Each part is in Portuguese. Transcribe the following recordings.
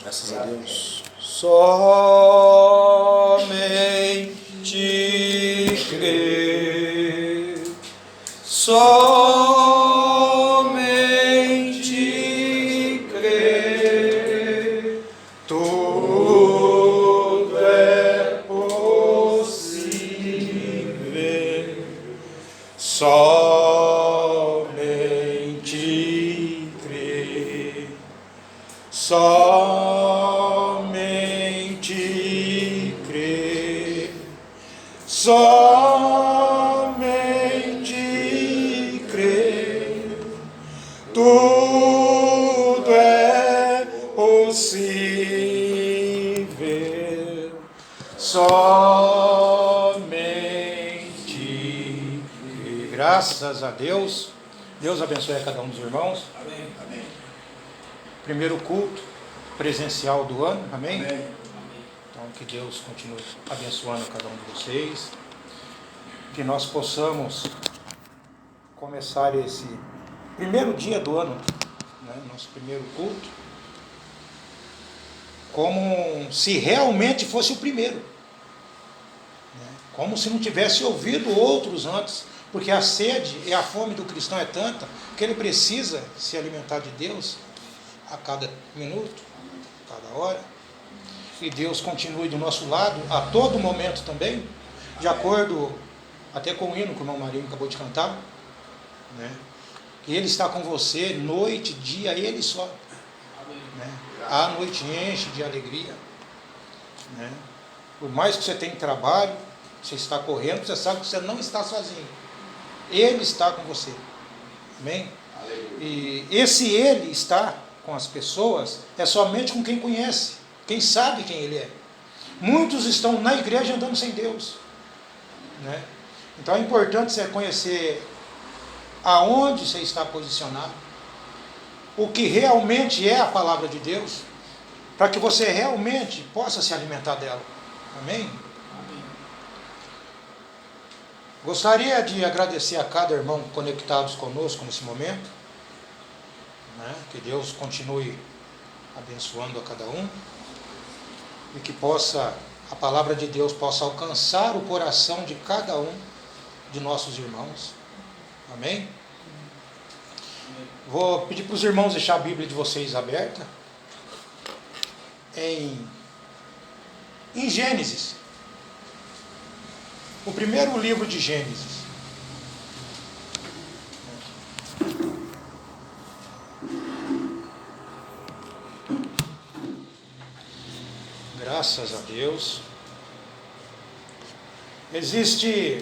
Graças a Deus. Somente crer, somente crer, tudo é possível. Somente crer, somente crer, somente crer, tudo é possível. Somente crer. Graças a Deus. Deus abençoe a cada um dos irmãos. Amém. Amém. Primeiro culto presencial do ano, amém? Amém. Então que Deus continue abençoando cada um de vocês, que nós possamos começar esse primeiro dia do ano, né, nosso primeiro culto, como se realmente fosse o primeiro, né, como se não tivesse ouvido outros antes, porque a sede e a fome do cristão é tanta que ele precisa se alimentar de Deus a cada minuto, a cada hora, e Deus continue do nosso lado a todo momento também, de acordo até com o hino que o irmão Marinho acabou de cantar, né? Que Ele está com você noite, dia, Ele só, né? A noite enche de alegria, né? Por mais que você tenha trabalho, você está correndo, você sabe que você não está sozinho, Ele está com você, amém? E esse Ele está com as pessoas é somente com quem conhece, quem sabe quem Ele é. Muitos estão na igreja andando sem Deus, né? Então é importante você conhecer aonde você está posicionado, o que realmente é a palavra de Deus, para que você realmente possa se alimentar dela, amém? Amém. Gostaria de agradecer a cada irmão conectados conosco nesse momento, né? Que Deus continue abençoando a cada um e que a palavra de Deus possa alcançar o coração de cada um de nossos irmãos, amém? Vou pedir para os irmãos deixar a Bíblia de vocês aberta em Gênesis, o primeiro livro de Gênesis. Graças a Deus. Existe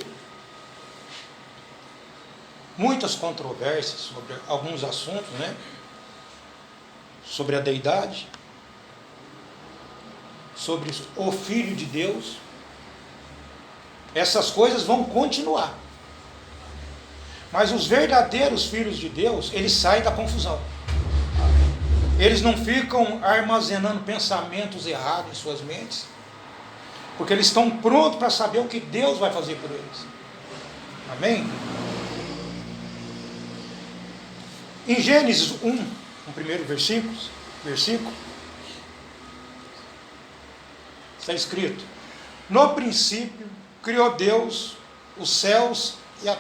muitas controvérsias sobre alguns assuntos, né? Sobre a deidade, sobre o Filho de Deus. Essas coisas vão continuar. Mas os verdadeiros filhos de Deus, eles saem da confusão. Eles não ficam armazenando pensamentos errados em suas mentes, porque eles estão prontos para saber o que Deus vai fazer por eles. Amém? Em Gênesis 1, no primeiro versículo, está escrito: no princípio criou Deus os céus e a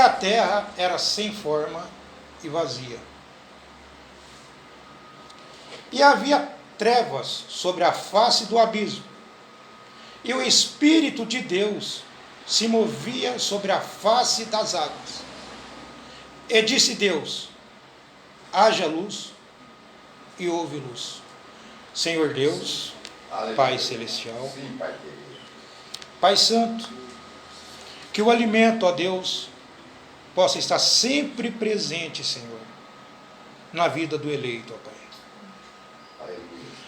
terra era sem forma e vazia. E havia trevas sobre a face do abismo, e o Espírito de Deus se movia sobre a face das águas. E disse Deus: haja luz, e houve luz. Senhor Deus, Aleluia. Pai Celestial, Sim, Pai querido. Pai Santo, que o alimento, ó Deus, possa estar sempre presente, Senhor, na vida do eleito, ó Pai. Aleluia.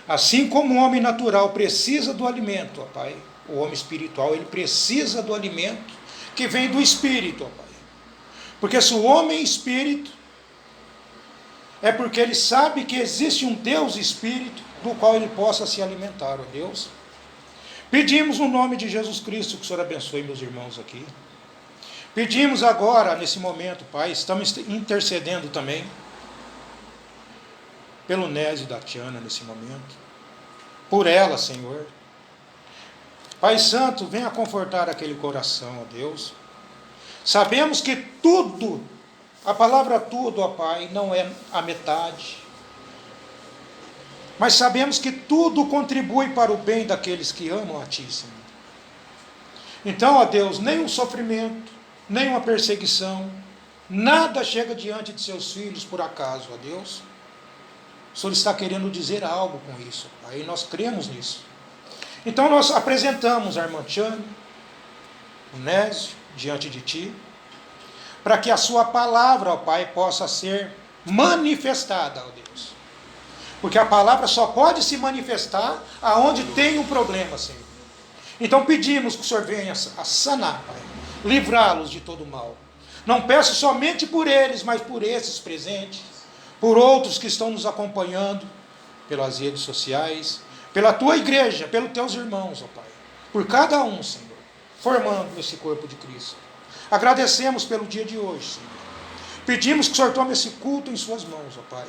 Assim como o homem natural precisa do alimento, ó Pai, o homem espiritual, ele precisa do alimento que vem do Espírito, ó Pai. Porque se o homem é espírito, é porque ele sabe que existe um Deus espírito, do qual ele possa se alimentar, ó Deus. Pedimos no nome de Jesus Cristo que o Senhor abençoe meus irmãos aqui. Pedimos agora, nesse momento, Pai, estamos intercedendo também pelo Nésio e da Tiana nesse momento, por ela, Senhor. Pai Santo, venha confortar aquele coração, ó Deus. Sabemos que tudo, a palavra tudo, ó Pai, não é a metade. Mas sabemos que tudo contribui para o bem daqueles que amam a Ti, Senhor. Então, ó Deus, nenhum sofrimento, nenhuma perseguição, nada chega diante de seus filhos por acaso, ó Deus. O Senhor está querendo dizer algo com isso, Pai, e nós cremos nisso. Então nós apresentamos a irmã Tiana, o Nésio, diante de Ti, para que a Sua palavra, ó Pai, possa ser manifestada, ó Deus. Porque a palavra só pode se manifestar aonde tem um problema, Senhor. Então pedimos que o Senhor venha a sanar, Pai, livrá-los de todo mal. Não peço somente por eles, mas por esses presentes, por outros que estão nos acompanhando pelas redes sociais, pela Tua igreja, pelos Teus irmãos, ó Pai, por cada um, Senhor, formando esse corpo de Cristo. Agradecemos pelo dia de hoje, Senhor. Pedimos que o Senhor tome esse culto em Suas mãos, ó Pai.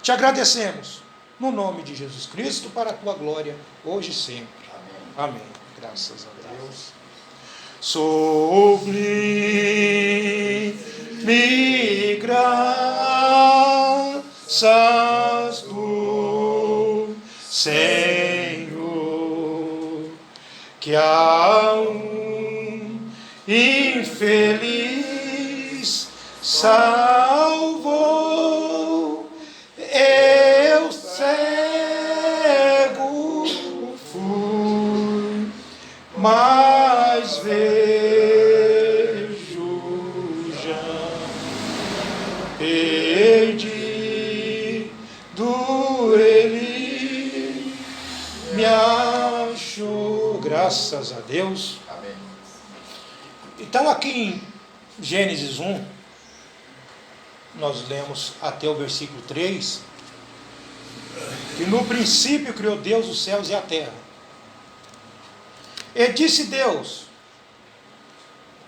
Te agradecemos, no nome de Jesus Cristo, para a Tua glória, hoje e sempre. Amém. Amém. Graças a Deus. Sublime graças do Senhor, que a um infeliz salvou. Eu cego fui, mas vejo já. Perdido ele me achou. Graças a Deus. Amém. Então aqui em Gênesis 1, nós lemos até o versículo 3, que no princípio criou Deus os céus e a terra. E disse Deus,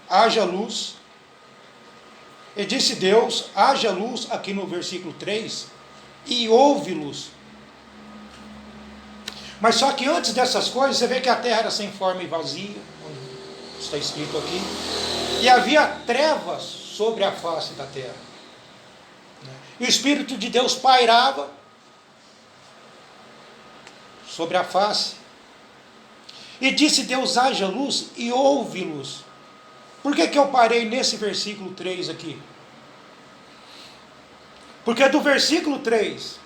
haja luz. E disse Deus, haja luz, aqui no versículo 3, e houve luz. Mas só que antes dessas coisas, você vê que a terra era sem forma e vazia, está escrito aqui, e havia trevas sobre a face da terra. E o Espírito de Deus pairava sobre a face. E disse Deus, haja luz, e houve luz. Por que eu parei nesse versículo 3 aqui? Porque do versículo 3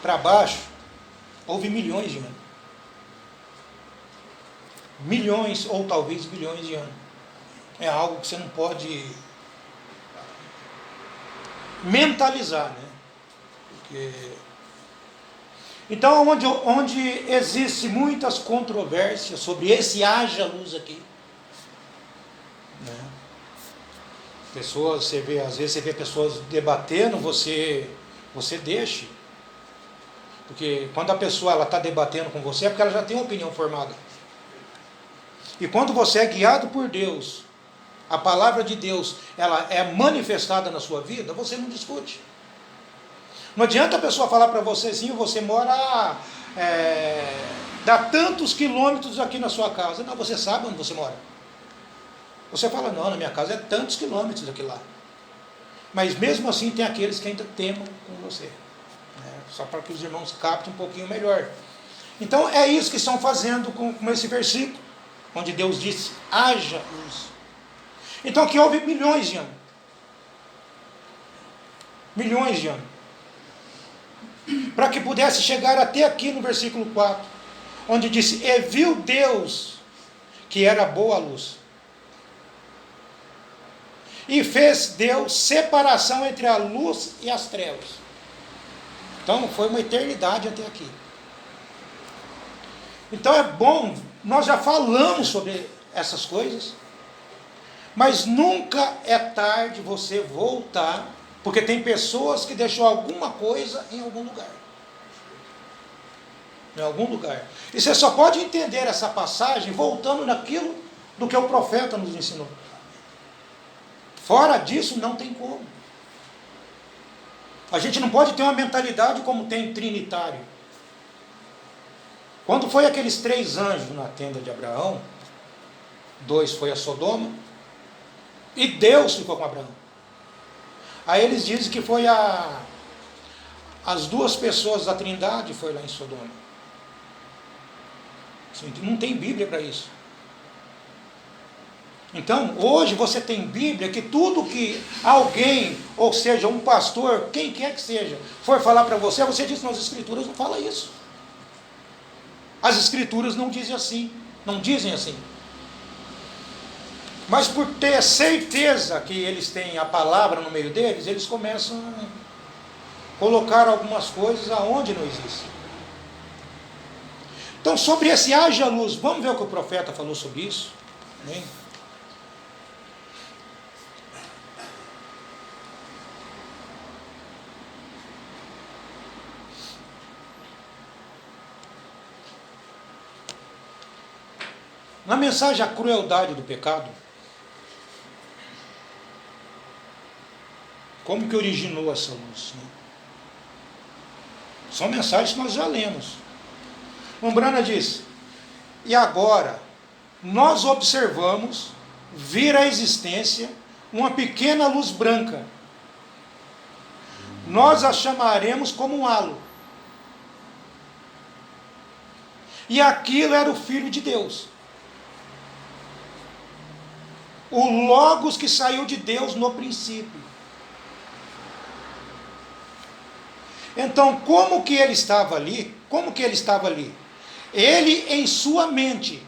para baixo, houve milhões de anos. Milhões, ou talvez bilhões de anos. É algo que você não pode mentalizar, né? Porque... Então, onde existe muitas controvérsias sobre esse haja luz aqui, né? Pessoas, às vezes você vê pessoas debatendo, você deixa. Porque quando a pessoa está debatendo com você, é porque ela já tem uma opinião formada. E quando você é guiado por Deus, a palavra de Deus, ela é manifestada na sua vida, você não discute. Não adianta a pessoa falar para você assim, você mora, dá tantos quilômetros aqui na sua casa. Não, você sabe onde você mora. Você fala, não, na minha casa é tantos quilômetros daqui lá. Mas mesmo assim tem aqueles que ainda temam com você. Né? Só para que os irmãos captem um pouquinho melhor. Então é isso que estão fazendo com esse versículo, onde Deus disse, haja luz. Então aqui houve milhões de anos. Milhões de anos. Para que pudesse chegar até aqui no versículo 4, onde disse, e viu Deus que era boa a luz. E fez Deus separação entre a luz e as trevas. Então foi uma eternidade até aqui. Então é bom, nós já falamos sobre essas coisas, mas nunca é tarde você voltar, porque tem pessoas que deixou alguma coisa em algum lugar. Em algum lugar. E você só pode entender essa passagem voltando naquilo do que o profeta nos ensinou. Fora disso não tem como. A gente não pode ter uma mentalidade como tem trinitário. Quando foi aqueles 3 anjos na tenda de Abraão, 2 foi a Sodoma, e Deus ficou com Abraão. Aí eles dizem que foi as 2 pessoas da Trindade foi lá em Sodoma. Não tem Bíblia para isso. Então, hoje você tem Bíblia que tudo que alguém, ou seja, um pastor, quem quer que seja, for falar para você, você diz nas Escrituras, não fala isso. As Escrituras não dizem assim, não dizem assim. Mas por ter certeza que eles têm a palavra no meio deles, eles começam a colocar algumas coisas aonde não existe. Então, sobre esse haja luz, vamos ver o que o profeta falou sobre isso? Amém? Na mensagem A Crueldade do Pecado, como que originou essa luz? Né? São mensagens que nós já lemos. Umbrana diz, e agora nós observamos vir à existência uma pequena luz branca. Nós a chamaremos como um halo. E aquilo era o Filho de Deus. O Logos que saiu de Deus no princípio. Então, como que ele estava ali? Como que ele estava ali? Ele em sua mente.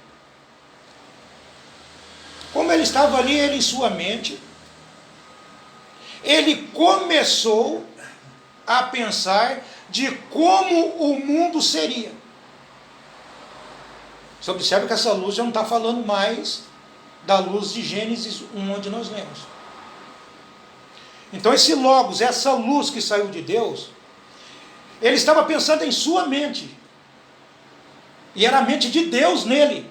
Como ele estava ali, ele em sua mente, ele começou a pensar de como o mundo seria. Você observa que essa luz já não está falando mais da luz de Gênesis 1, onde nós lemos. Então esse Logos, essa luz que saiu de Deus, ele estava pensando em sua mente. E era a mente de Deus nele.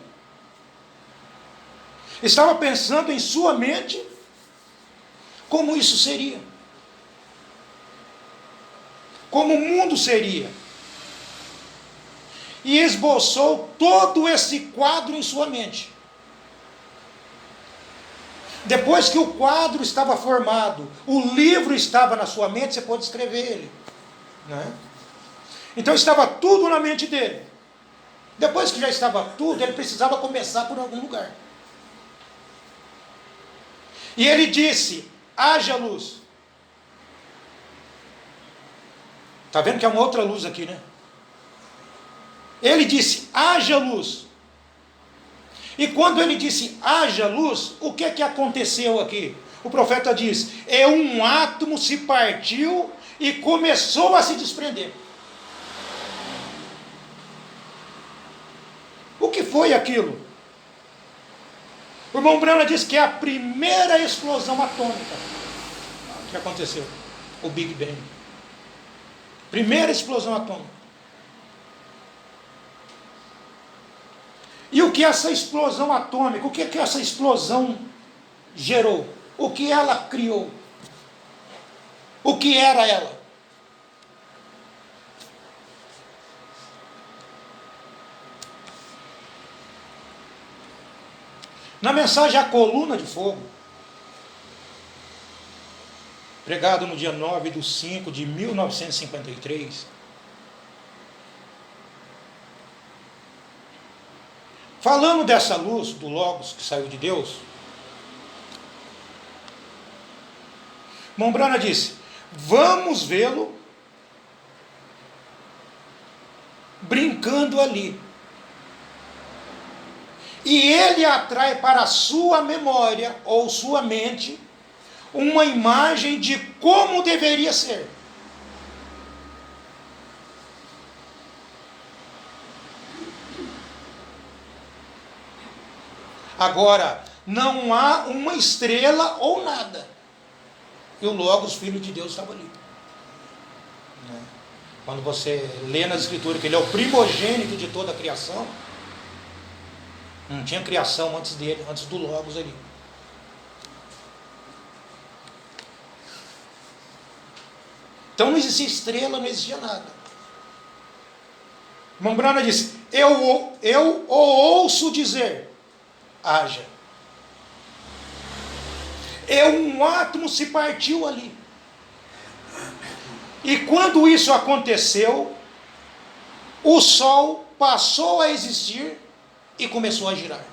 Estava pensando em sua mente como isso seria. Como o mundo seria. E esboçou todo esse quadro em sua mente. Depois que o quadro estava formado, o livro estava na sua mente, você pode escrever ele. Né? Então estava tudo na mente dele. Depois que já estava tudo, ele precisava começar por algum lugar. E ele disse, haja luz. Está vendo que é uma outra luz aqui, né? Ele disse, haja luz. E quando ele disse, haja luz, o que é que aconteceu aqui? O profeta diz, um átomo se partiu e começou a se desprender. O que foi aquilo? O irmão Brana diz que é a primeira explosão atômica que aconteceu, o Big Bang. Primeira explosão atômica. E o que essa explosão atômica, o que essa explosão gerou? O que ela criou? O que era ela? Na mensagem A Coluna de Fogo, pregado no dia 9/5/1953, falando dessa luz, do Logos que saiu de Deus, Mombrana disse, vamos vê-lo brincando ali. E ele atrai para a sua memória, ou sua mente, uma imagem de como deveria ser. Agora, não há uma estrela ou nada. E o Logos, Filho de Deus, estava ali. Quando você lê nas Escrituras que ele é o primogênito de toda a criação, não tinha criação antes dele, antes do Logos ali. Então não existia estrela, não existia nada. Irmão Branham disse: eu o ouço dizer, haja. Um átomo se partiu ali. E quando isso aconteceu, o Sol passou a existir e começou a girar.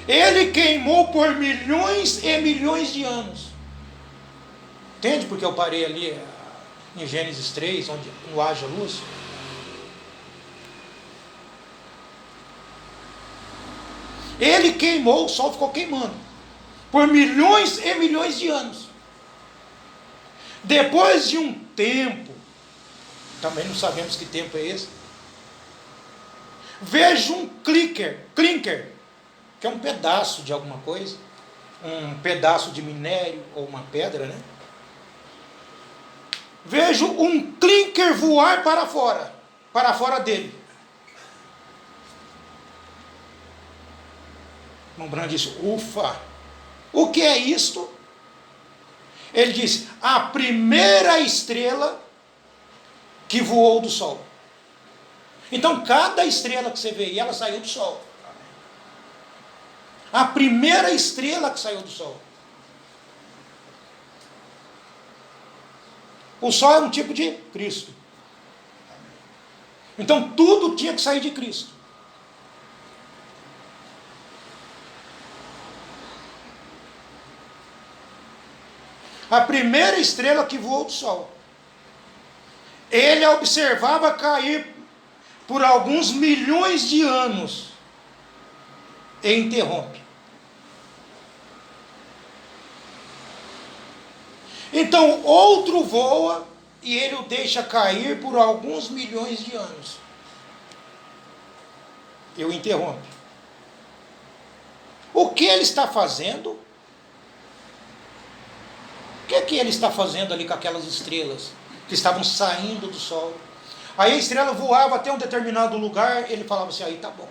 Ele queimou por milhões e milhões de anos. Entende porque eu parei ali em Gênesis 3, onde não haja luz? Ele queimou, o Sol ficou queimando por milhões e milhões de anos. Depois de um tempo, também não sabemos que tempo é esse, vejo um clinker, que é um pedaço de alguma coisa, um pedaço de minério ou uma pedra, né? Vejo um clinker voar para fora dele. O Branham disse: ufa, o que é isto? Ele disse: a primeira estrela que voou do Sol. Então cada estrela que você vê aí, ela saiu do Sol. A primeira estrela que saiu do Sol. O Sol é um tipo de Cristo. Então tudo tinha que sair de Cristo. A primeira estrela que voou do Sol. Ele a observava cair por alguns milhões de anos e interrompe. Então outro voa e ele o deixa cair por alguns milhões de anos. E o interrompe. O que ele está fazendo? O que ele está fazendo ali com aquelas estrelas que estavam saindo do Sol? Aí a estrela voava até um determinado lugar, ele falava assim: aí tá bom.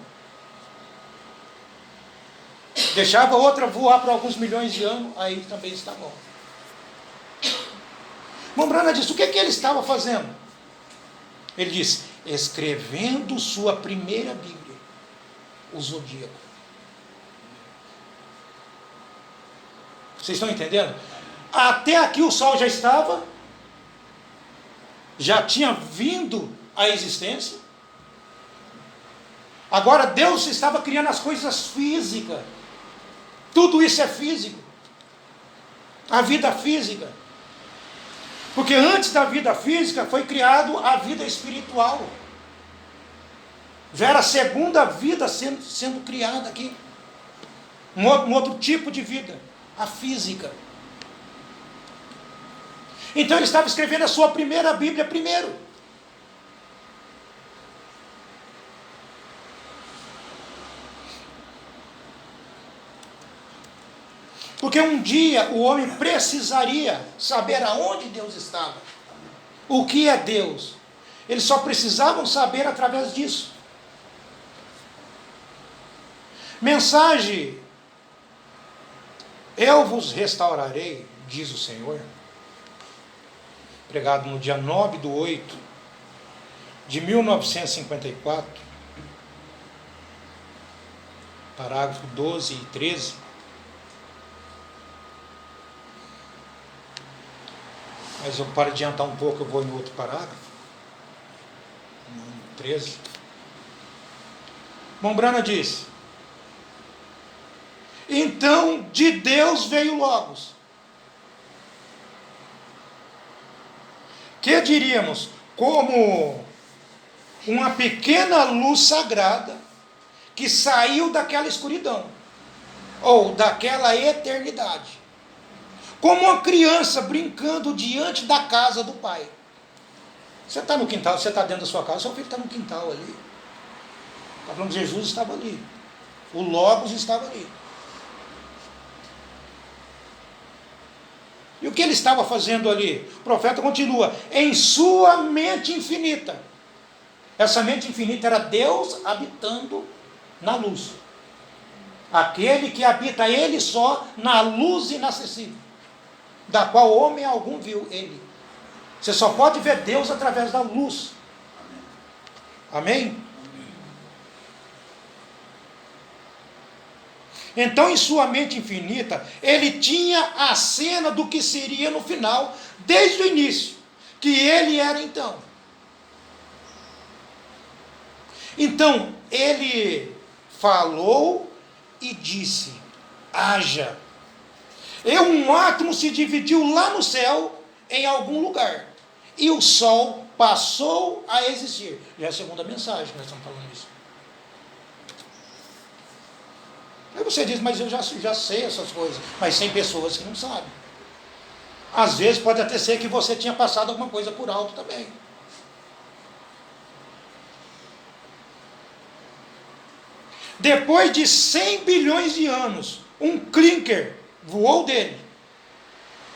Deixava outra voar por alguns milhões de anos, aí também está bom. Branham disse: o que ele estava fazendo? Ele disse: escrevendo sua primeira Bíblia, o Zodíaco. Vocês estão entendendo? Até aqui o Sol já estava, já tinha vindo à existência. Agora Deus estava criando as coisas físicas. Tudo isso é físico. A vida física. Porque antes da vida física foi criado a vida espiritual. Já era a segunda vida sendo criada aqui. Um outro tipo de vida, a física. Então ele estava escrevendo a sua primeira Bíblia primeiro. Porque um dia o homem precisaria saber aonde Deus estava. O que é Deus? Eles só precisavam saber através disso. Mensagem: eu vos restaurarei, diz o Senhor. Pregado no dia 9/8 de 1954, parágrafo 12 e 13. Mas eu para adiantar um pouco, eu vou em outro parágrafo, no 13. Branham diz: então de Deus veio Logos, que diríamos, como uma pequena luz sagrada que saiu daquela escuridão, ou daquela eternidade, como uma criança brincando diante da casa do pai. Você está no quintal, você está dentro da sua casa, seu filho está no quintal ali. Está falando que Jesus estava ali, o Logos estava ali. E o que ele estava fazendo ali? O profeta continua: em sua mente infinita. Essa mente infinita era Deus habitando na luz. aquele que habita ele só na luz inacessível, da qual homem algum viu ele. Você só pode ver Deus através da luz. Amém? Então, em sua mente infinita, ele tinha a cena do que seria no final, desde o início, que ele era então. Então, ele falou e disse: haja. E um átomo se dividiu lá no céu, em algum lugar, e o sol passou a existir. Já é a segunda mensagem que nós estamos falando isso. Aí você diz, mas eu já sei essas coisas. Mas tem pessoas que não sabem. Às vezes pode até ser que você tinha passado alguma coisa por alto também. Depois de 100 bilhões de anos, um clinker voou dele.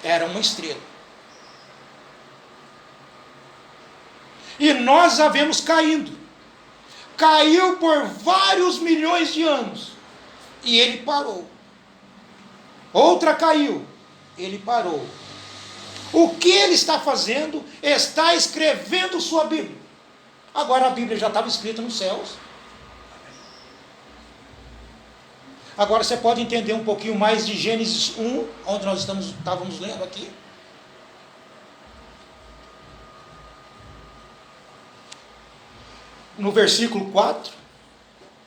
Era uma estrela. E nós a vemos caindo. Caiu por vários milhões de anos. E ele parou. Outra caiu. Ele parou. O que ele está fazendo? Está escrevendo sua Bíblia. Agora a Bíblia já estava escrita nos céus. Agora você pode entender um pouquinho mais de Gênesis 1, onde nós estávamos lendo aqui. No versículo 4.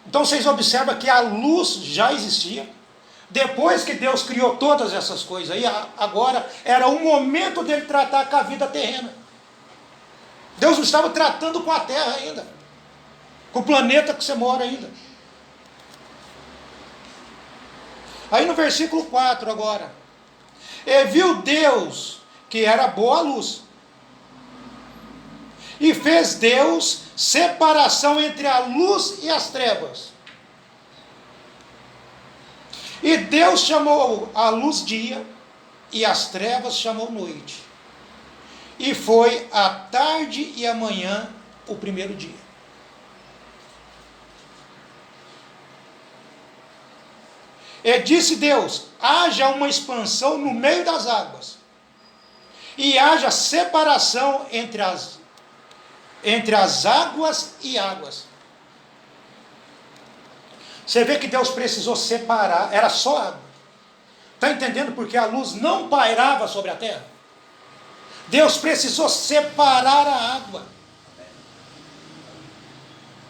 Então vocês observam que a luz já existia. Depois que Deus criou todas essas coisas aí, agora era o momento dele tratar com a vida terrena. Deus não estava tratando com a terra ainda, com o planeta que você mora ainda. Aí no versículo 4 agora. E viu Deus que era boa a luz. E fez Deus separação entre a luz e as trevas. E Deus chamou a luz dia, e as trevas chamou noite. E foi a tarde e a manhã o primeiro dia. E disse Deus: haja uma expansão no meio das águas, e haja separação entre as águas e águas. Você vê que Deus precisou separar, era só água. Está entendendo? Porque a luz não pairava sobre a terra. Deus precisou separar a água,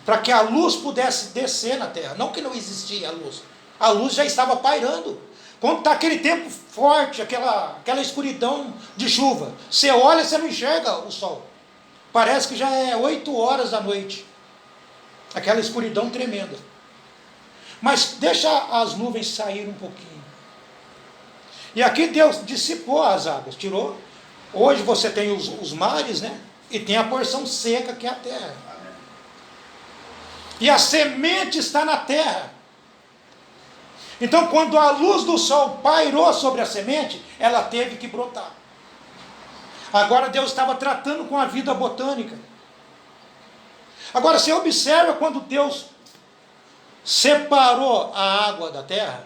para que a luz pudesse descer na terra. Não que não existia a luz já estava pairando. Quando está aquele tempo forte, aquela escuridão de chuva, você olha e você não enxerga o sol. Parece que já é 8 horas da noite. Aquela escuridão tremenda. Mas deixa as nuvens sair um pouquinho. E aqui Deus dissipou as águas, tirou. Hoje você tem os mares, né? E tem a porção seca que é a terra. E a semente está na terra. Então quando a luz do sol pairou sobre a semente, ela teve que brotar. Agora Deus estava tratando com a vida botânica. Agora você observa quando Deus separou a água da terra.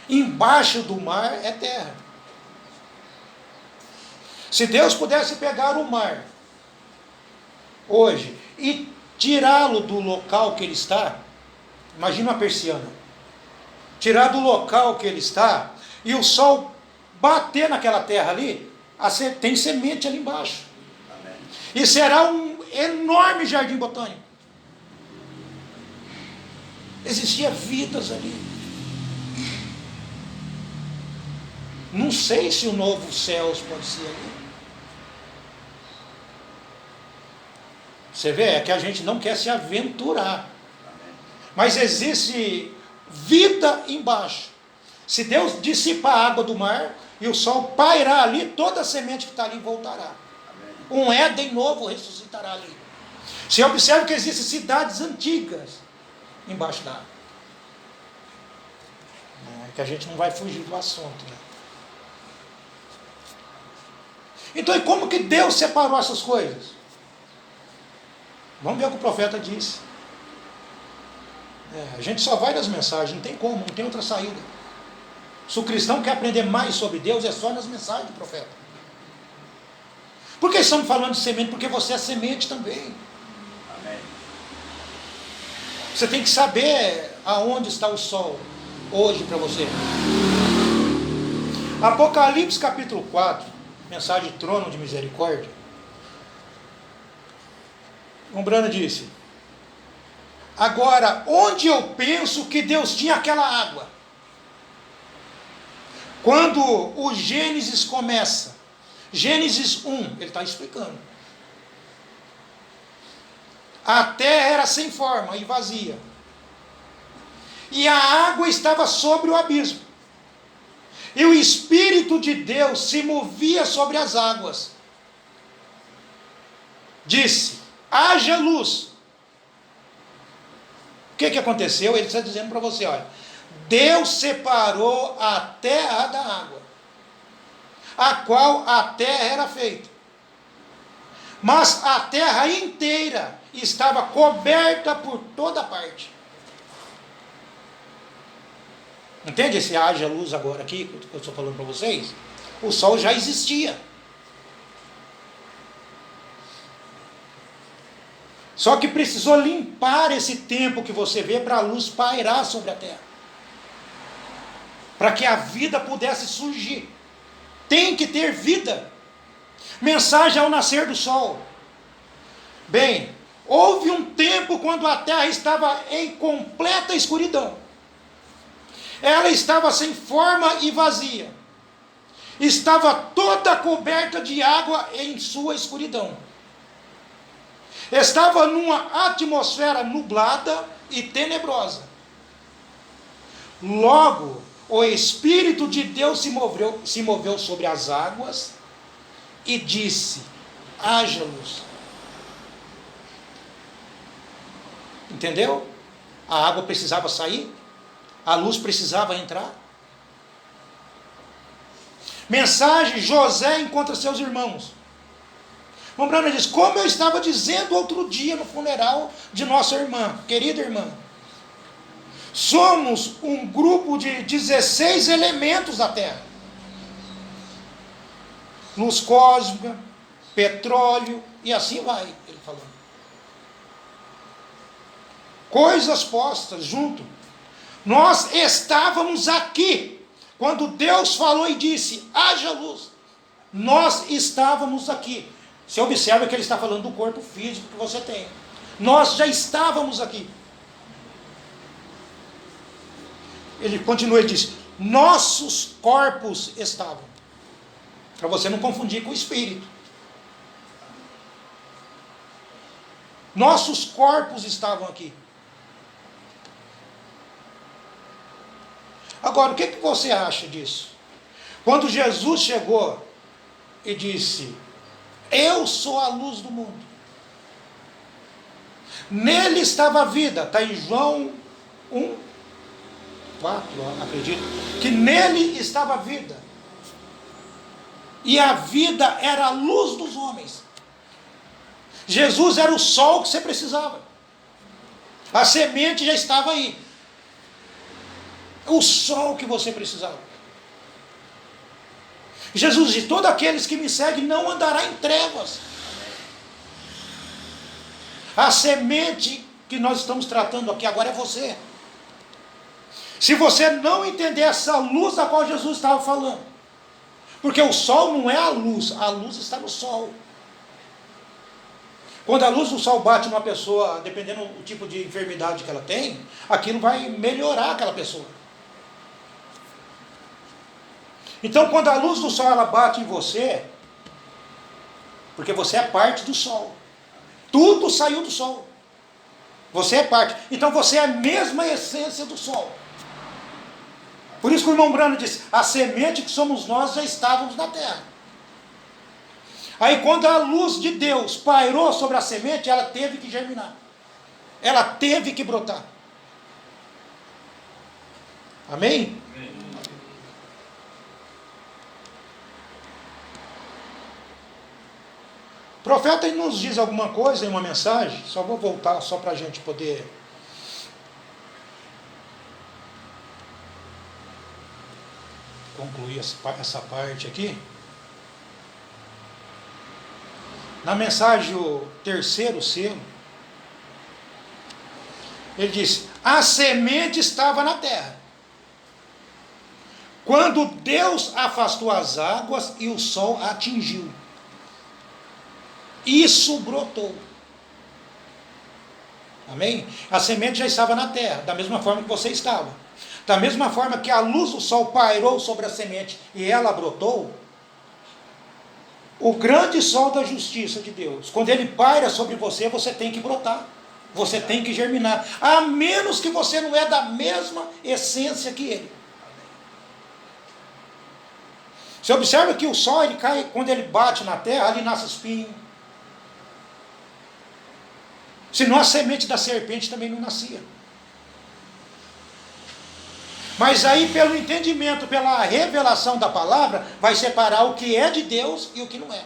Embaixo do mar é terra. Se Deus pudesse pegar o mar hoje e tirá-lo do local que ele está, imagina uma persiana, tirar do local que ele está, e o sol bater naquela terra ali, tem semente ali embaixo. Amém. E será um enorme jardim botânico. Existia vidas ali. Não sei se o novo céu pode ser ali. Você vê, é que a gente não quer se aventurar. Mas existe vida embaixo. Se Deus dissipar a água do mar e o sol pairar ali, toda a semente que está ali voltará. Um Éden novo ressuscitará ali. Você observa que existem cidades antigas embaixo da água. É que a gente não vai fugir do assunto, né? Então, e como que Deus separou essas coisas? Vamos ver o que o profeta disse. A gente só vai nas mensagens, não tem como, não tem outra saída. Se o cristão quer aprender mais sobre Deus, é só nas mensagens do profeta. Por que estamos falando de semente? Porque você é semente também. Amém. Você tem que saber aonde está o sol hoje para você. Apocalipse capítulo 4, mensagem de trono de misericórdia. Brano disse: agora, onde eu penso que Deus tinha aquela água? Quando o Gênesis começa, Gênesis 1, ele está explicando. A terra era sem forma e vazia, e a água estava sobre o abismo, e o Espírito de Deus se movia sobre as águas. Disse: haja luz. O que aconteceu? Ele está dizendo para você, olha, Deus separou a terra da água, a qual a terra era feita, mas a terra inteira estava coberta por toda parte. Entende esse haja luz agora aqui, que eu estou falando para vocês? O sol já existia. Só que precisou limpar esse tempo que você vê para a luz pairar sobre a terra, para que a vida pudesse surgir. Tem que ter vida. Mensagem ao nascer do sol. Bem, houve um tempo quando a terra estava em completa escuridão. Ela estava sem forma e vazia. Estava toda coberta de água em sua escuridão. Estava numa atmosfera nublada e tenebrosa. Logo, o Espírito de Deus se moveu sobre as águas e disse: haja luz. Entendeu? A água precisava sair, a luz precisava entrar. Mensagem: José encontra seus irmãos. Brano diz: como eu estava dizendo outro dia no funeral de nossa irmã, querida irmã, somos um grupo de 16 elementos da Terra. Luz cósmica, petróleo, e assim vai, ele falando. Coisas postas junto. Nós estávamos aqui, quando Deus falou e disse: haja luz. Nós estávamos aqui. Você observa que ele está falando do corpo físico que você tem. Nós já estávamos aqui. Ele continua e diz: nossos corpos estavam. Para você não confundir com o espírito. Nossos corpos estavam aqui. Agora, o que você acha disso? Quando Jesus chegou e disse: eu sou a luz do mundo. Nele estava a vida. Está em João 1, 4, acredito. Que nele estava a vida. E a vida era a luz dos homens. Jesus era o sol que você precisava. A semente já estava aí. O sol que você precisava. Jesus diz: todos aqueles que me seguem não andará em trevas. A semente que nós estamos tratando aqui agora é você. Se você não entender essa luz da qual Jesus estava falando, porque o sol não é a luz está no sol. Quando a luz do sol bate numa pessoa, dependendo do tipo de enfermidade que ela tem, aquilo vai melhorar aquela pessoa. Então, quando a luz do sol ela bate em você, porque você é parte do sol. Tudo saiu do sol. Você é parte. Então você é a mesma essência do sol. Por isso que o irmão Brano disse: a semente que somos nós já estávamos na terra. Aí quando a luz de Deus pairou sobre a semente, ela teve que germinar. Ela teve que brotar. Amém? O profeta nos diz alguma coisa em uma mensagem, só vou voltar só para a gente poder concluir essa parte aqui. Na mensagem, o terceiro selo, ele diz: a semente estava na terra. Quando Deus afastou as águas e o sol a atingiu, isso brotou. Amém? A semente já estava na terra, da mesma forma que você estava. Da mesma forma que a luz do sol pairou sobre a semente e ela brotou, o grande sol da justiça de Deus, quando ele paira sobre você, você tem que brotar. Você tem que germinar. A menos que você não é da mesma essência que ele. Você observa que o sol, ele cai, quando ele bate na terra, ali nasce espinho. Senão a semente da serpente também não nascia. Mas aí, pelo entendimento, pela revelação da palavra, vai separar o que é de Deus e o que não é.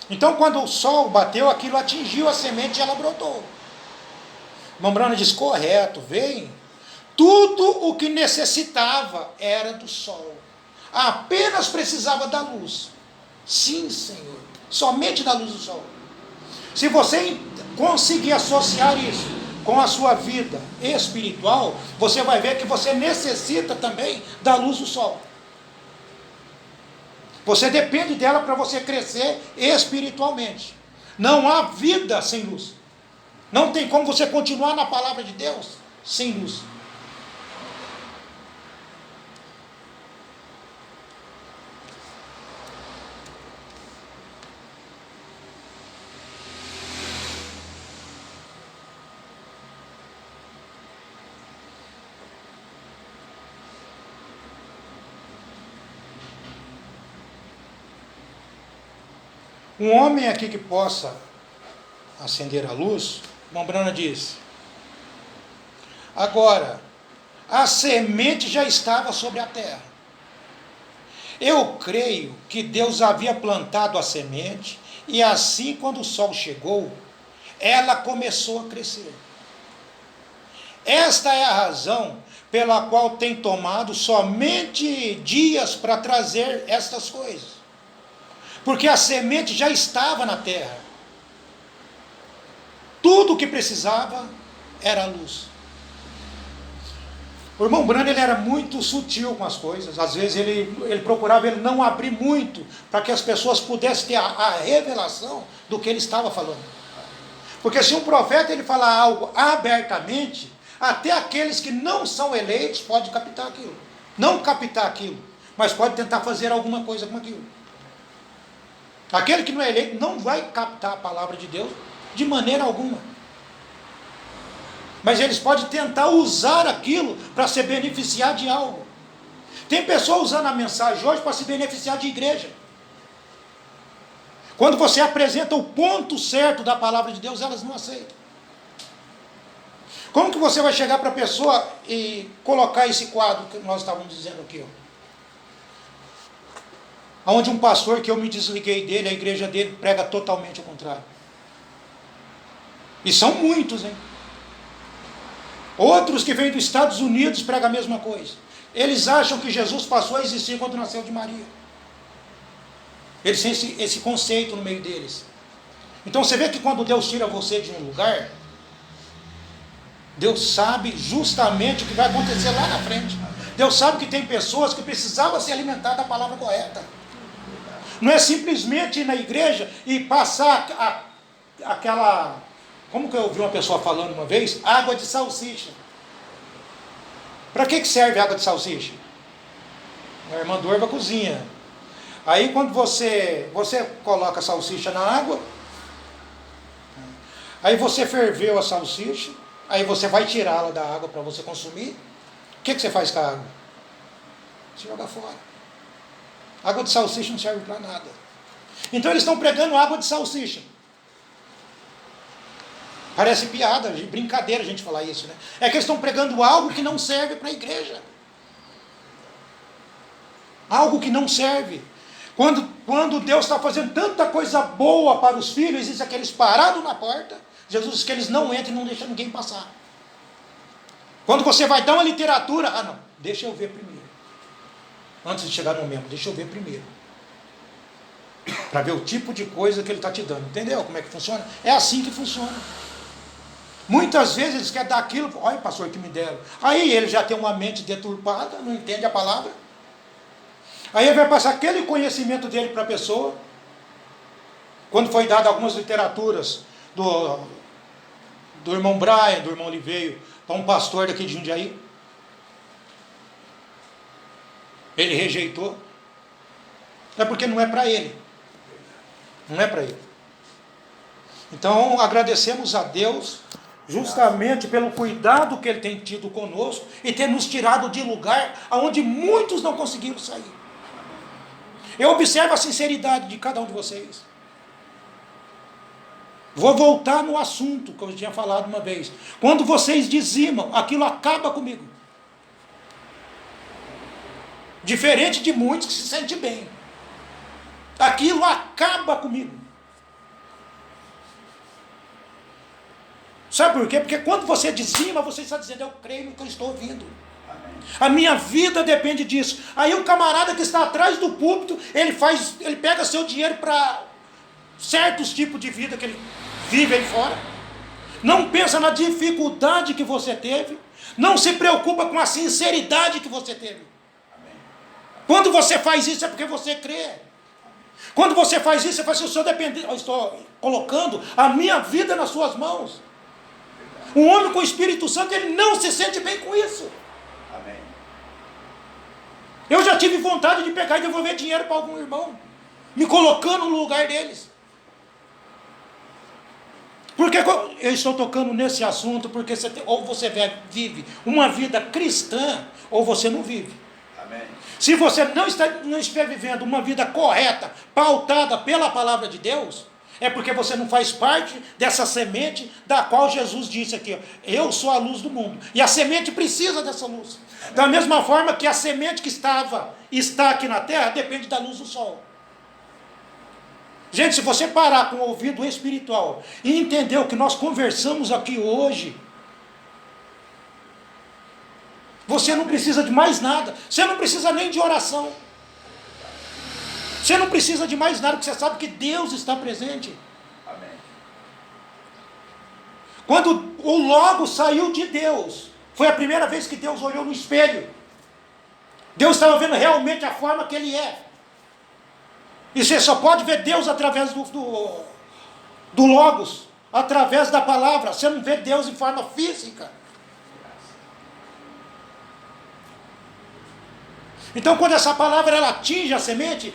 Então, quando o sol bateu, aquilo atingiu a semente e ela brotou. Mambrana diz: correto, vem. Tudo o que necessitava era do sol. Apenas precisava da luz. Sim, Senhor. Somente da luz do sol. Se você conseguir associar isso com a sua vida espiritual, você vai ver que você necessita também da luz do sol. Você depende dela para você crescer espiritualmente. Não há vida sem luz. Não tem como você continuar na palavra de Deus sem luz. Um homem aqui que possa acender a luz, Mambrana diz: agora, a semente já estava sobre a terra. Eu creio que Deus havia plantado a semente, e assim, quando o sol chegou, ela começou a crescer. Esta é a razão pela qual tem tomado somente dias para trazer estas coisas. Porque a semente já estava na terra. Tudo o que precisava era a luz. O irmão Brando, ele era muito sutil com as coisas. Às vezes ele procurava ele não abrir muito, para que as pessoas pudessem ter a revelação do que ele estava falando. Porque se um profeta ele falar algo abertamente, até aqueles que não são eleitos podem captar aquilo. Não captar aquilo, mas pode tentar fazer alguma coisa com aquilo. Aquele que não é eleito não vai captar a palavra de Deus de maneira alguma. Mas eles podem tentar usar aquilo para se beneficiar de algo. Tem pessoas usando a mensagem hoje para se beneficiar de igreja. Quando você apresenta o ponto certo da palavra de Deus, elas não aceitam. Como que você vai chegar para a pessoa e colocar esse quadro que nós estávamos dizendo aqui, ó? Onde um pastor que eu me desliguei dele, a igreja dele prega totalmente ao contrário. E são muitos, hein? Outros que vêm dos Estados Unidos pregam a mesma coisa. Eles acham que Jesus passou a existir quando nasceu de Maria. Eles têm esse conceito no meio deles. Então você vê que quando Deus tira você de um lugar, Deus sabe justamente o que vai acontecer lá na frente. Deus sabe que tem pessoas que precisavam se alimentar da palavra correta. Não é simplesmente ir na igreja e passar aquela... Como que eu ouvi uma pessoa falando uma vez? Água de salsicha. Para que serve água de salsicha? A irmã Dorva cozinha. Aí quando você coloca a salsicha na água, aí você ferveu a salsicha, aí você vai tirá-la da água para você consumir. O que você faz com a água? Você joga fora. Água de salsicha não serve para nada. Então eles estão pregando água de salsicha. Parece piada, brincadeira a gente falar isso, né? É que eles estão pregando algo que não serve para a igreja. Algo que não serve. Quando Deus está fazendo tanta coisa boa para os filhos, existe aqueles parados na porta. Jesus diz que eles não entram e não deixam ninguém passar. Quando você vai dar uma literatura, não, deixa eu ver primeiro. Antes de chegar no membro, deixa eu ver primeiro. Para ver o tipo de coisa que ele está te dando. Entendeu como é que funciona? É assim que funciona. Muitas vezes eles querem dar aquilo, olha pastor que me deram. Aí ele já tem uma mente deturpada, não entende a palavra. Aí ele vai passar aquele conhecimento dele para a pessoa. Quando foi dado algumas literaturas do irmão Brian, do irmão Oliveira, para um pastor daqui de Jundiaí, ele rejeitou. É porque não é para ele. Não é para ele. Então agradecemos a Deus justamente pelo cuidado que ele tem tido conosco e ter nos tirado de lugar onde muitos não conseguiram sair. Eu observo a sinceridade de cada um de vocês. Vou voltar no assunto que eu tinha falado uma vez. Quando vocês dizimam, aquilo acaba comigo. Diferente de muitos que se sentem bem. Aquilo acaba comigo. Sabe por quê? Porque quando você dizima, você está dizendo, eu creio no que eu estou ouvindo. A minha vida depende disso. Aí o camarada que está atrás do púlpito, ele pega seu dinheiro para certos tipos de vida que ele vive aí fora. Não pensa na dificuldade que você teve. Não se preocupa com a sinceridade que você teve. Quando você faz isso é porque você crê. Quando você faz isso, você faz assim, eu estou colocando a minha vida nas suas mãos. Um homem com o Espírito Santo, ele não se sente bem com isso. Amém. Eu já tive vontade de pegar e devolver dinheiro para algum irmão, me colocando no lugar deles. Porque eu estou tocando nesse assunto, porque ou você vive uma vida cristã, ou você não vive. Amém. Se você não estiver vivendo uma vida correta, pautada pela palavra de Deus, é porque você não faz parte dessa semente da qual Jesus disse aqui, eu sou a luz do mundo. E a semente precisa dessa luz. Amém. Da mesma forma que a semente que está aqui na terra depende da luz do sol. Gente, se você parar com o ouvido espiritual e entender o que nós conversamos aqui hoje, você não precisa de mais nada. Você não precisa nem de oração. Você não precisa de mais nada, porque você sabe que Deus está presente. Amém. Quando o Logo saiu de Deus, foi a primeira vez que Deus olhou no espelho. Deus estava vendo realmente a forma que Ele é. E você só pode ver Deus através do Logos, através da palavra. Você não vê Deus em forma física. Então quando essa palavra ela atinge a semente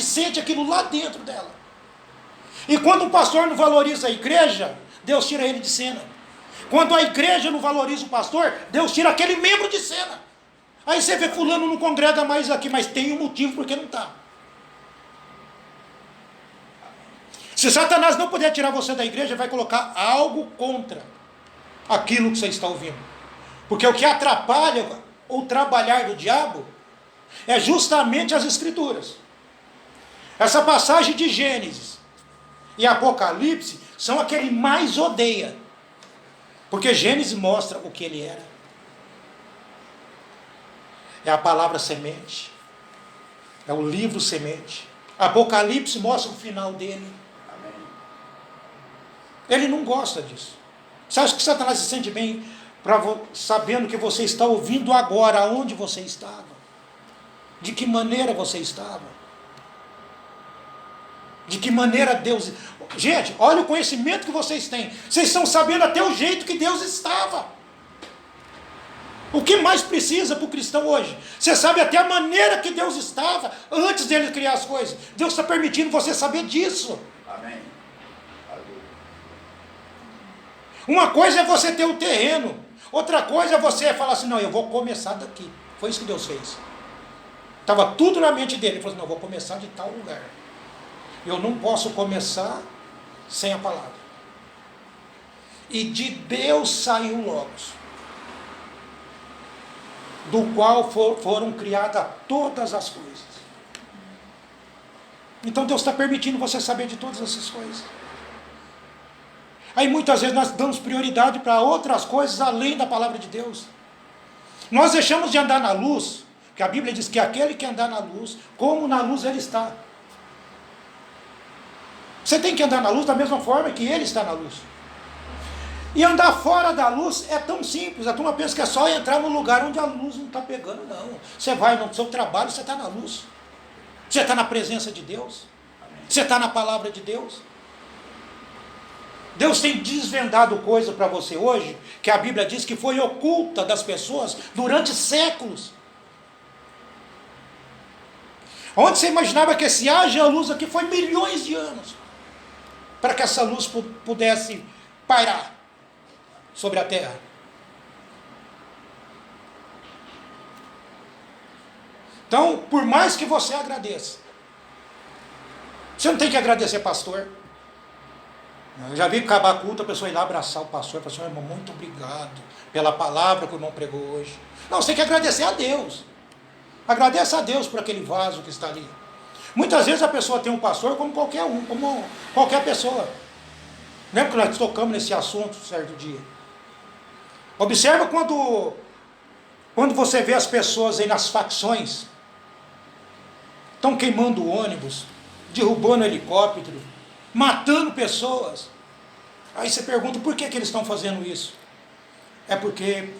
sente aquilo lá dentro dela. E quando um pastor não valoriza a igreja, Deus tira ele de cena. Quando a igreja não valoriza o pastor, Deus tira aquele membro de cena. Aí você vê fulano não congrega mais aqui, mas tem um motivo porque não está. Se Satanás não puder tirar você da igreja, vai colocar algo contra aquilo que você está ouvindo. Porque o que atrapalha o trabalhar do diabo é justamente as escrituras. Essa passagem de Gênesis e Apocalipse são a que ele mais odeia. Porque Gênesis mostra o que ele era. É a palavra semente. É o livro semente. Apocalipse mostra o final dele. Amém. Ele não gosta disso. Você acha que Satanás se sente bem sabendo que você está ouvindo agora onde você estava? De que maneira você estava? De que maneira Deus... Gente, olha o conhecimento que vocês têm. Vocês estão sabendo até o jeito que Deus estava. O que mais precisa para o cristão hoje? Você sabe até a maneira que Deus estava antes dele criar as coisas. Deus está permitindo você saber disso. Amém. Uma coisa é você ter o terreno. Outra coisa é você falar assim, não, eu vou começar daqui. Foi isso que Deus fez. Estava tudo na mente dele. Ele falou assim, não, eu vou começar de tal lugar. Eu não posso começar sem a palavra. E de Deus saiu o Logos, do qual foram criadas todas as coisas. Então Deus está permitindo você saber de todas essas coisas. Aí muitas vezes nós damos prioridade para outras coisas além da palavra de Deus. Nós deixamos de andar na luz, porque a Bíblia diz que aquele que andar na luz, como na luz ele está. Você tem que andar na luz da mesma forma que ele está na luz. E andar fora da luz é tão simples. A turma pensa que é só entrar no lugar onde a luz não está pegando, não. Você vai no seu trabalho, você está na luz. Você está na presença de Deus. Você está na palavra de Deus. Deus tem desvendado coisa para você hoje, que a Bíblia diz que foi oculta das pessoas durante séculos. Onde você imaginava que esse haja luz aqui foi milhões de anos, para que essa luz pudesse pairar sobre a terra. Então, por mais que você agradeça, você não tem que agradecer pastor. Eu já vi acabar culto, a pessoa ir lá abraçar o pastor, falar assim: irmão, muito obrigado pela palavra que o irmão pregou hoje. Não, você tem que agradecer a Deus. Agradeça a Deus por aquele vaso que está ali. Muitas vezes a pessoa tem um pastor como qualquer um, como qualquer pessoa. Lembra que nós tocamos nesse assunto certo dia? Observa quando você vê as pessoas aí nas facções, estão queimando ônibus, derrubando helicóptero, matando pessoas. Aí você pergunta, por que eles estão fazendo isso? É porque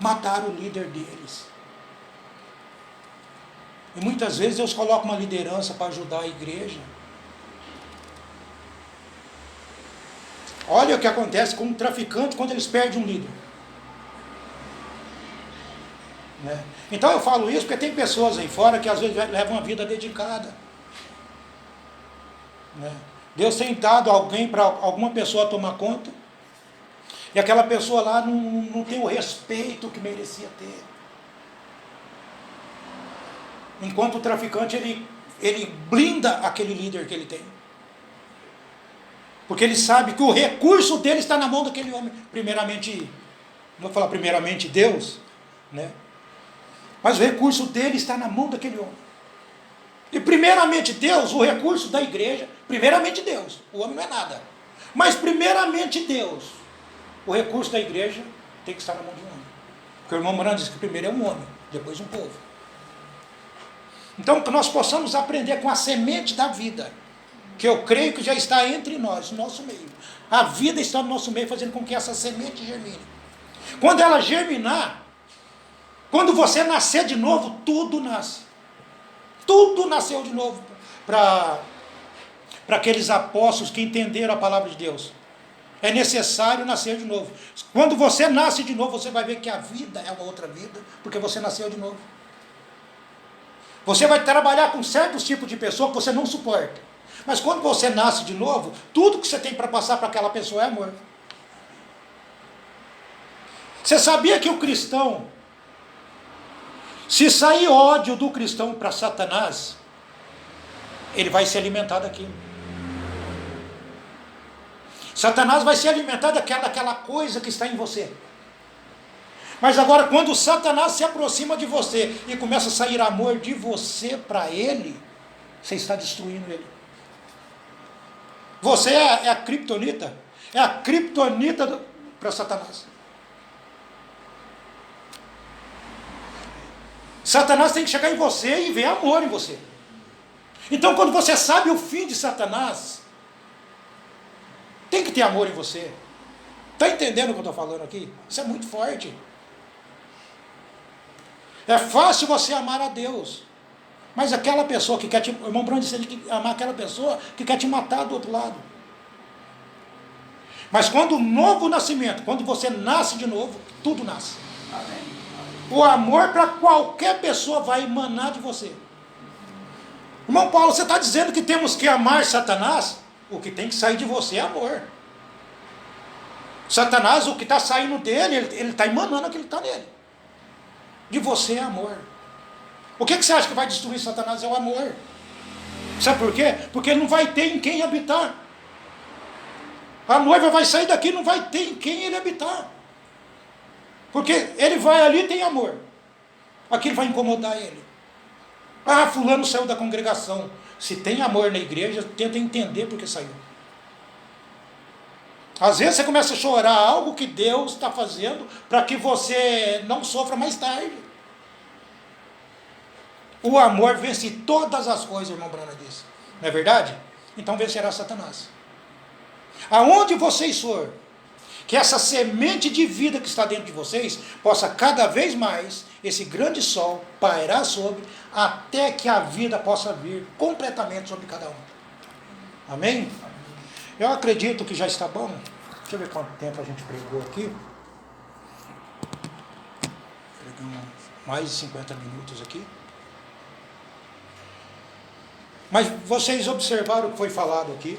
mataram o líder deles. E muitas vezes Deus coloca uma liderança para ajudar a igreja. Olha o que acontece com um traficante quando eles perdem um líder. Né? Então eu falo isso porque tem pessoas aí fora que às vezes levam uma vida dedicada. Né? Deus tem dado alguém para alguma pessoa tomar conta, e aquela pessoa lá não tem o respeito que merecia ter. Enquanto o traficante ele blinda aquele líder que ele tem. Porque ele sabe que o recurso dele está na mão daquele homem. Primeiramente, não vou falar primeiramente Deus, né? Mas o recurso dele está na mão daquele homem. E primeiramente Deus, o recurso da igreja, primeiramente Deus, o homem não é nada. Mas primeiramente Deus, o recurso da igreja tem que estar na mão de um homem. Porque o irmão Morando diz que primeiro é um homem, depois um povo. Então que nós possamos aprender com a semente da vida, que eu creio que já está entre nós, no nosso meio. A vida está no nosso meio, fazendo com que essa semente germine. Quando ela germinar, quando você nascer de novo, tudo nasce. Tudo nasceu de novo para aqueles apóstolos que entenderam a palavra de Deus. É necessário nascer de novo. Quando você nasce de novo, você vai ver que a vida é uma outra vida, porque você nasceu de novo. Você vai trabalhar com certos tipos de pessoa que você não suporta. Mas quando você nasce de novo, tudo que você tem para passar para aquela pessoa é amor. Você sabia que o cristão, se sair ódio do cristão para Satanás, ele vai se alimentar daquilo. Satanás vai se alimentar daquela coisa que está em você. Mas agora, quando Satanás se aproxima de você e começa a sair amor de você para ele, você está destruindo ele. Você é a criptonita. É a criptonita para Satanás. Satanás tem que chegar em você e ver amor em você. Então, quando você sabe o fim de Satanás, tem que ter amor em você. Está entendendo o que eu estou falando aqui? Isso é muito forte. É fácil você amar a Deus, mas aquela pessoa que quer te... O irmão Bruno disse que amar aquela pessoa que quer te matar do outro lado. Mas quando o novo nascimento, quando você nasce de novo, tudo nasce. Amém. O amor para qualquer pessoa vai emanar de você. Irmão Paulo, você está dizendo que temos que amar Satanás? O que tem que sair de você é amor. Satanás, o que está saindo dele, ele está emanando aquilo que está nele. De você é amor. O que você acha que vai destruir Satanás? É o amor. Sabe por quê? Porque ele não vai ter em quem habitar. A noiva vai sair daqui, não vai ter em quem ele habitar. Porque ele vai ali e tem amor. Aquilo vai incomodar ele. Ah, fulano saiu da congregação. Se tem amor na igreja, tenta entender por que saiu. Às vezes você começa a chorar algo que Deus está fazendo para que você não sofra mais tarde. O amor vence todas as coisas, irmão Brana disse. Não é verdade? Então vencerá Satanás. Aonde vocês for, que essa semente de vida que está dentro de vocês possa cada vez mais, esse grande sol, pairar sobre, até que a vida possa vir completamente sobre cada um. Amém? Eu acredito que já está bom. Deixa eu ver quanto tempo a gente pregou aqui. Pregamos mais de 50 minutos aqui. Mas vocês observaram o que foi falado aqui,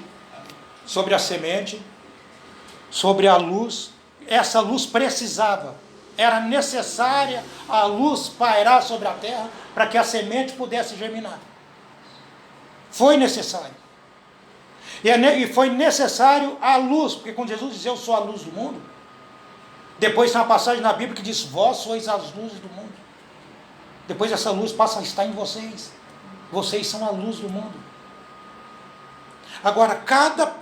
sobre a semente, sobre a luz. Essa luz precisava, era necessária a luz pairar sobre a terra para que a semente pudesse germinar. Foi necessário. E foi necessário a luz, porque quando Jesus diz eu sou a luz do mundo, depois tem uma passagem na Bíblia que diz vós sois as luzes do mundo. Depois essa luz passa a estar em vocês. Vocês são a luz do mundo. Agora,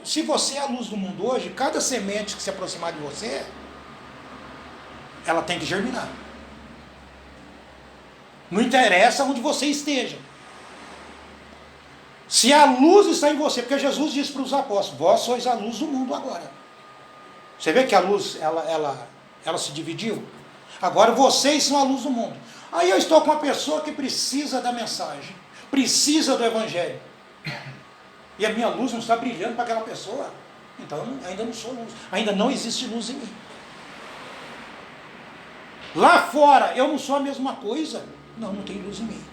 se você é a luz do mundo hoje, cada semente que se aproximar de você, ela tem que germinar. Não interessa onde você esteja. Se a luz está em você, porque Jesus disse para os apóstolos, vós sois a luz do mundo agora. Você vê que a luz, ela se dividiu? Agora vocês são a luz do mundo. Aí eu estou com uma pessoa que precisa da mensagem, precisa do evangelho. E a minha luz não está brilhando para aquela pessoa. Então eu ainda não sou luz. Ainda não existe luz em mim. Lá fora eu não sou a mesma coisa. Não tem luz em mim.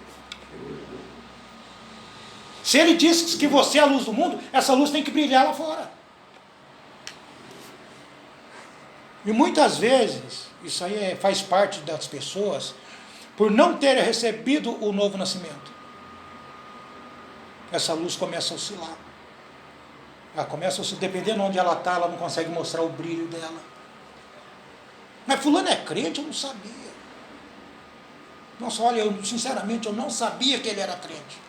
Se ele diz que você é a luz do mundo, essa luz tem que brilhar lá fora. E muitas vezes, isso aí faz parte das pessoas, por não terem recebido o novo nascimento. Essa luz começa a oscilar. Ela começa a oscilar, dependendo de onde ela está, ela não consegue mostrar o brilho dela. Mas fulano é crente, eu não sabia. Nossa, olha, sinceramente, eu não sabia que ele era crente.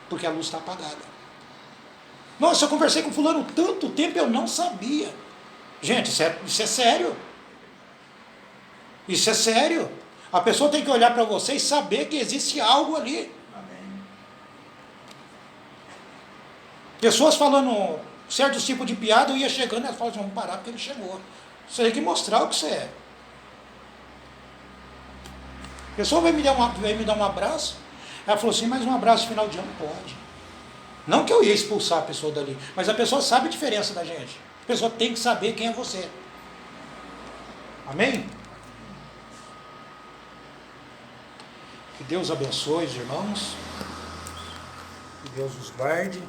Porque a luz está apagada. Nossa, eu conversei com fulano tanto tempo, eu não sabia. Gente, isso é sério. Isso é sério. A pessoa tem que olhar para você e saber que existe algo ali. Pessoas falando certos tipos de piada, eu ia chegando e elas falavam assim, vamos parar porque ele chegou. Você tem que mostrar o que você é. A pessoa veio me dar um abraço, ela falou assim, mas um abraço de final de ano pode. Não que eu ia expulsar a pessoa dali, mas a pessoa sabe a diferença da gente. A pessoa tem que saber quem é você. Amém? Que Deus abençoe os irmãos. Que Deus os guarde.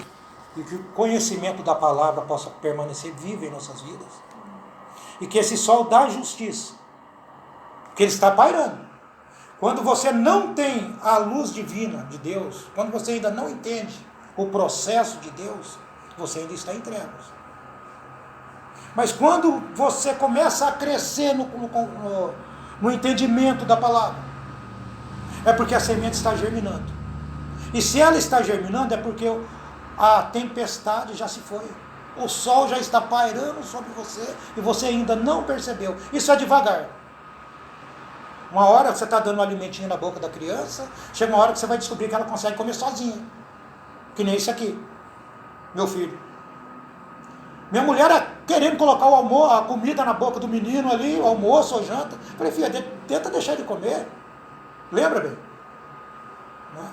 E que o conhecimento da palavra possa permanecer vivo em nossas vidas. E que esse sol da justiça, que ele está pairando. Quando você não tem a luz divina de Deus, quando você ainda não entende o processo de Deus, você ainda está em trevas. Mas quando você começa a crescer no entendimento da palavra, é porque a semente está germinando. E se ela está germinando, é porque a tempestade já se foi. O sol já está pairando sobre você e você ainda não percebeu. Isso é devagar. Uma hora você está dando um alimentinho na boca da criança, chega uma hora que você vai descobrir que ela consegue comer sozinha. Que nem isso aqui. Meu filho. Minha mulher querendo colocar a comida na boca do menino ali, o almoço ou janta. Falei, filha, tenta deixar ele comer. Lembra, bem?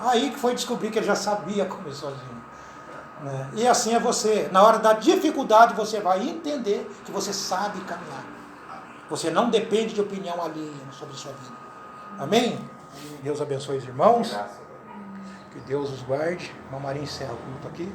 Aí que foi descobrir que ele já sabia comer sozinho. E assim é você. Na hora da dificuldade você vai entender que você sabe caminhar. Você não depende de opinião alheia sobre a sua vida. Amém? Deus abençoe os irmãos. Que Deus os guarde. Irmã Maria encerra o culto aqui.